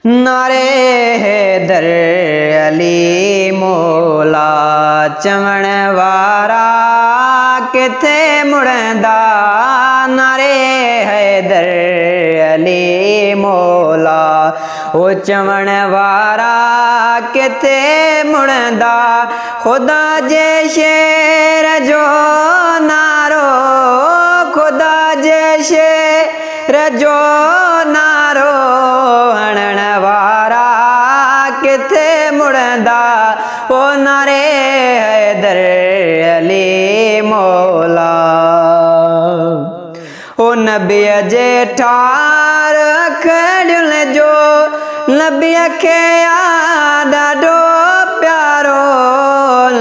नारे हैदर अली मौला चवण वारा किथे मुड़ंदा। नारे हैदर अली मौला ओ चवण वारा किथे मुड़ंदा। खुदा जे शेर जो नारो, खुदा जे शेर जो नारो हणण वारा किथे मुड़ंदा। ओ नारे हैदर अली मौला ओ नबीअ जे ठार खड़ियुल जो नबीअ खे ॾाढो प्यारो।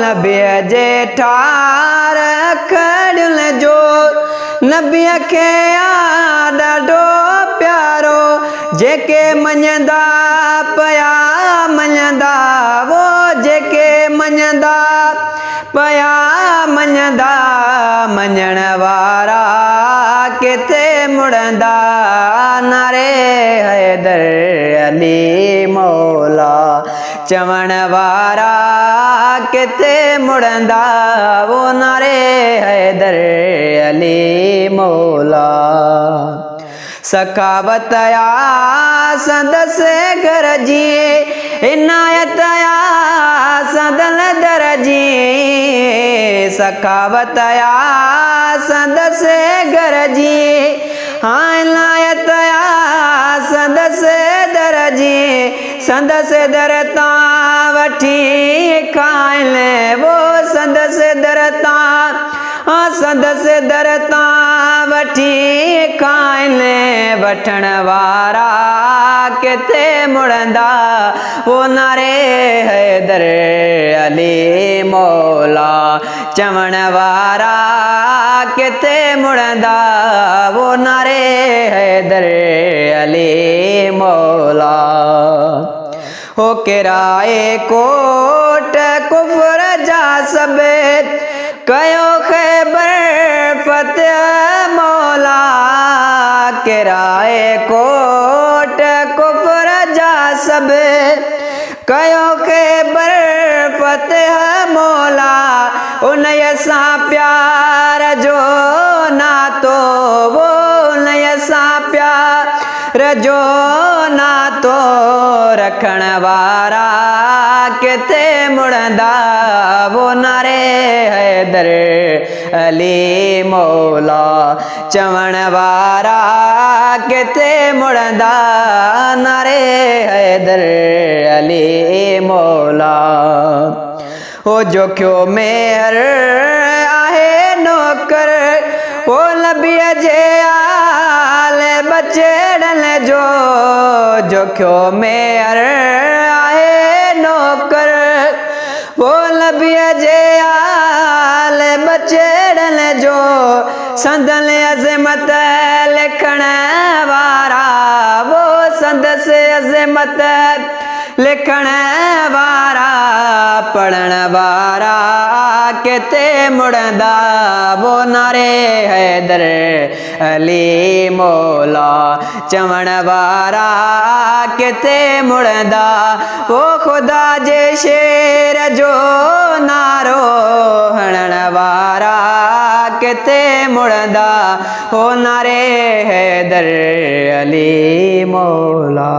नबीअ जे ठार खड़ियुल जो नबीअ खे ॾाढो प्यारो। जेके मञंदा पया मञंदा, वो जेके मञंदा पया मञंदा। मञण वारा किथे मुड़ंदा। नारे हैदर अली मौला चवण वारा किथे मुड़ंदा। वो नारे हैदर अली मौला सखावत या संदस घर जी इनायत या संदल दर जी। सखावत या संदस घर जी हाँ इनायत या संदस दर जी। संदस दर ता वठी खाइल वो संदस दर ता संदस दर ता वठी खाइल। वठण वारा किथे मुड़ंदा। वो नारे हैदर अली मौला चवण वारा किथे मुड़ंदा। वो नारे हैदर अली मौला हो किराए कोट कुफर जा सब कयो खैबर फतेह मौला। किराए कोट कुफर जा सब कयो खैबर फतेह मौला। उनय सां प्यार जो नातो, वो उनय सां प्यार जो नातो रखण वारा किथे मुड़ंदा। वो नारे हैदर अली मौला चवण वारा किथे मुड़ंदा। नारे हैदर अली मौला हो जोखियो मेहर आहे नौकर वो नबीअ जे आल बचड़न जो। जोखियो मेहर आहे नौकर वो नबीअ जे आल बचड़न जो। संदन अज़मत लिखण वारा वो संदस अज़मत लिखण वारा। पढ़ण वारा किथे मुड़ंदा। वो नारे हैदर अली मौला चवण वारा किथे मुड़ंदा। वो खुदा जे शेर जो नारो हणण वारा किथे मुड़ंदा। हो नारे हैदर अली मौला।